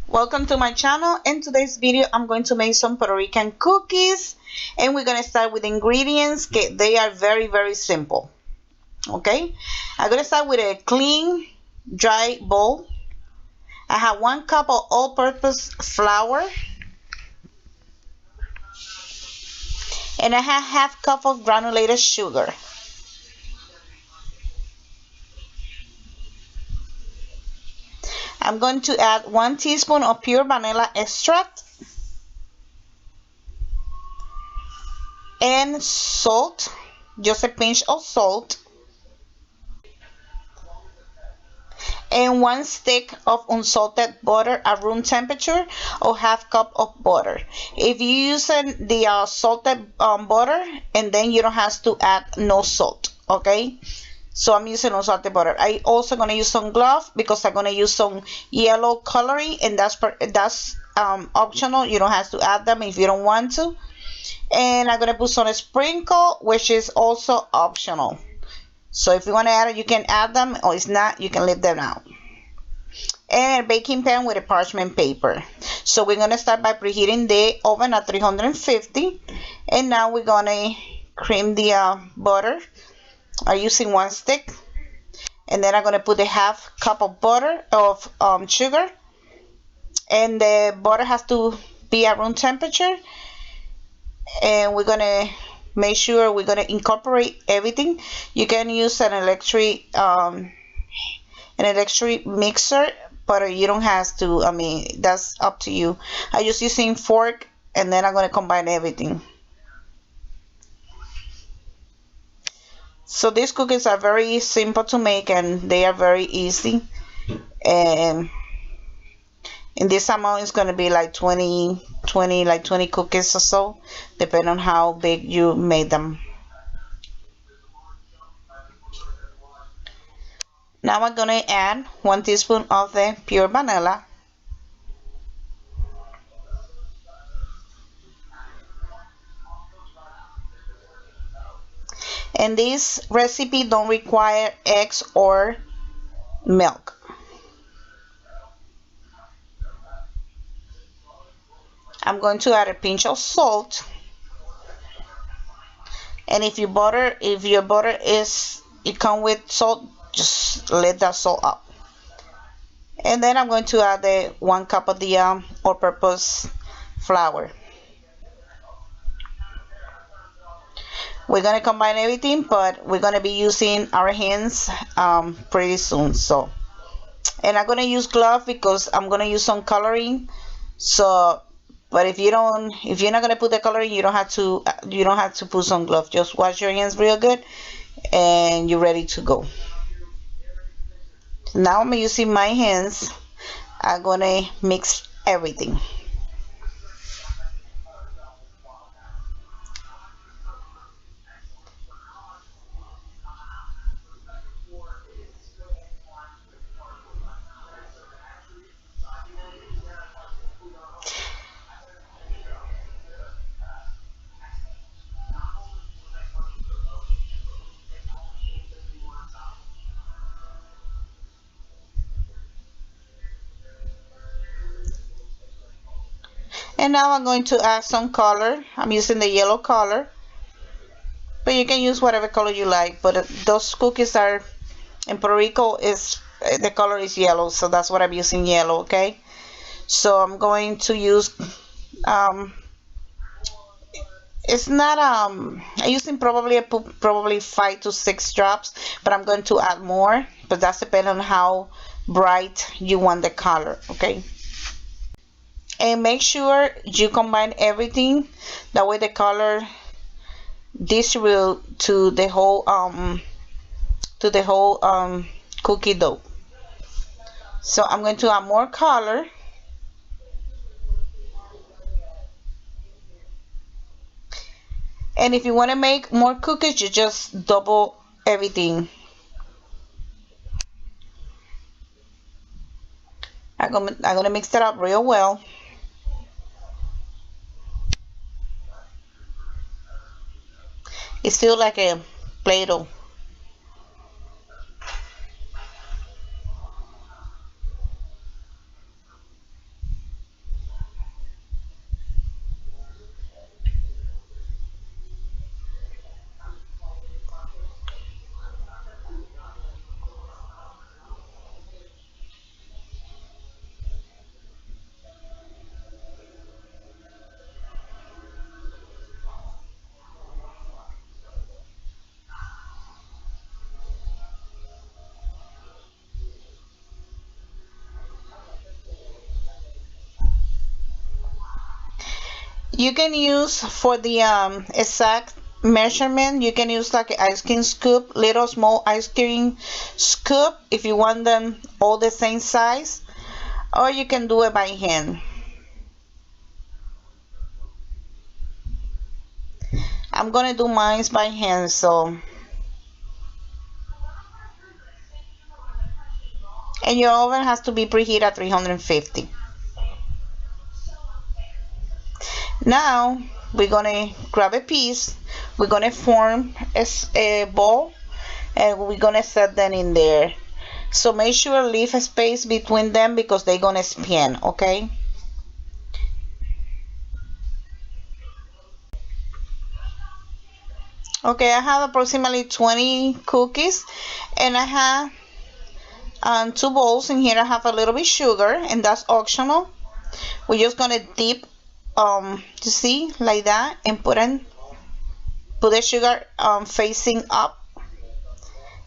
Welcome to my channel. In today's video I'm going to make some Puerto Rican cookies, and we're going to start with ingredients. They are very simple. Okay, I'm going to start with a clean dry bowl. I have 1 cup of all-purpose flour, and I have half cup of granulated sugar. I'm going to add 1 teaspoon of pure vanilla extract and salt, just a pinch of salt, and 1 stick of unsalted butter at room temperature, or half cup of butter. If you're using the salted butter, and then you don't have to add no salt. Okay, so I'm using unsalted butter. I also gonna use some glove because I'm gonna use some yellow coloring, and that's optional. You don't have to add them if you don't want to. And I'm gonna put some sprinkle, which is also optional. So if you want to add it, you can add them, or if not, you can leave them out. And a baking pan with a parchment paper. So we're gonna start by preheating the oven at 350, and now we're gonna cream the butter. I'm using 1 stick, and then I'm gonna put a half cup of butter of sugar, and the butter has to be at room temperature. And we're gonna make sure we're gonna incorporate everything. You can use an electric mixer, but you don't have to. I mean, that's up to you. I just using fork, and then I'm gonna combine everything. So these cookies are very simple to make, and they are very easy. And in this amount, it's gonna be like 20 cookies or so, depending on how big you made them. Now I'm gonna add 1 teaspoon of the pure vanilla, and this recipe don't require eggs or milk. I'm going to add a pinch of salt, and if your butter it come with salt, just let that salt up. And then I'm going to add the 1 cup of the all-purpose flour. We're gonna combine everything, but we're gonna be using our hands pretty soon. So, and I'm gonna use glove because I'm gonna use some coloring. So, but if you're not gonna put the coloring, you don't have to put some glove. Just wash your hands real good, and you're ready to go. Now I'm using my hands. I'm gonna mix everything. And now I'm going to add some color. I'm using the yellow color, but you can use whatever color you like. But those cookies are in Puerto Rico, is the color is yellow, so that's what I'm using, yellow. Okay, so I'm going to use it's not I'm using probably 5 to 6 drops, but I'm going to add more, but that's depending on how bright you want the color. Okay, and make sure you combine everything, that way the color distribute to the whole cookie dough. So I'm going to add more color, and if you want to make more cookies, you just double everything. I'm gonna mix it up real well. It feels like a Play-Doh. You can use for the exact measurement, you can use like an ice cream scoop, little small ice cream scoop if you want them all the same size, or you can do it by hand. I'm gonna do mine by hand, so. And your oven has to be preheated at 350. Now we're gonna grab a piece, we're gonna form a ball, and we're gonna set them in there. So make sure leave a space between them because they're gonna spin, okay? Okay, I have approximately 20 cookies, and I have two bowls. In here I have a little bit sugar, and that's optional. We're just gonna dip, you see, like that, and put the sugar facing up,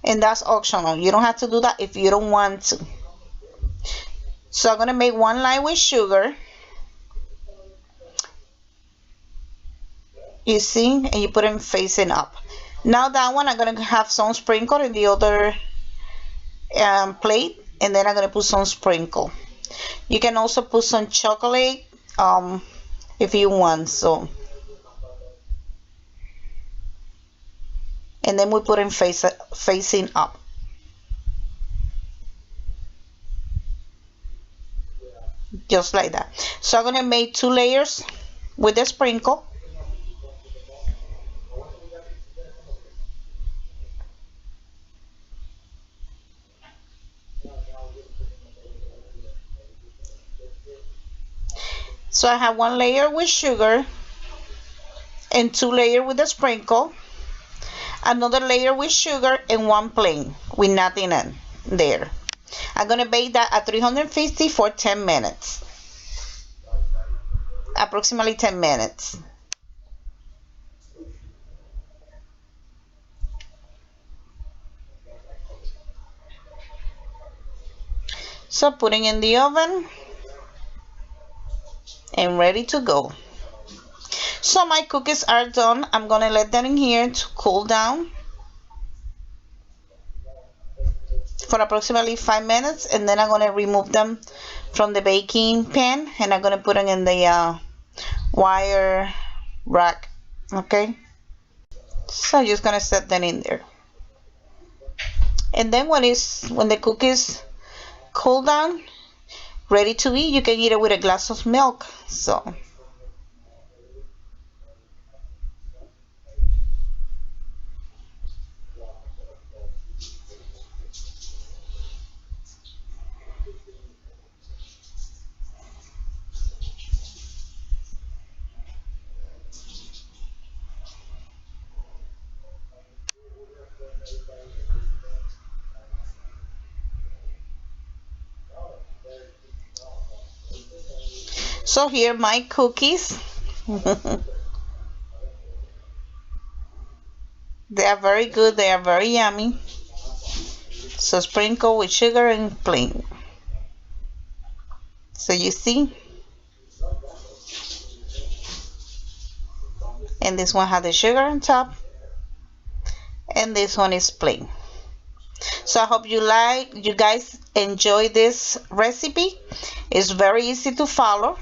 and that's optional. You don't have to do that if you don't want to. So I'm gonna make one line with sugar, you see, and you put them facing up. Now that one I'm gonna have some sprinkle in the other plate, and then I'm gonna put some sprinkle. You can also put some chocolate if you want. So, and then we put them facing up. Just like that. So I'm gonna make two layers with the sprinkle. So I have one layer with sugar and two layers with the sprinkle, another layer with sugar, and one plain with nothing in there. I'm gonna bake that at 350 for 10 minutes, approximately 10 minutes. So putting in the oven and ready to go. So my cookies are done. I'm gonna let them in here to cool down for approximately 5 minutes, and then I'm gonna remove them from the baking pan, and I'm gonna put them in the wire rack. Okay, so I'm just gonna set them in there, and then when the cookies cool down, ready to eat, you can eat it with a glass of milk. So here my cookies. They are very good, they are very yummy. So sprinkle with sugar and plain. So you see, and this one has the sugar on top, and this one is plain. So I hope you guys enjoy this recipe. It's very easy to follow.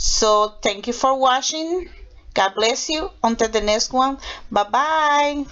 So thank you for watching. God bless you. Until the next one. Bye bye.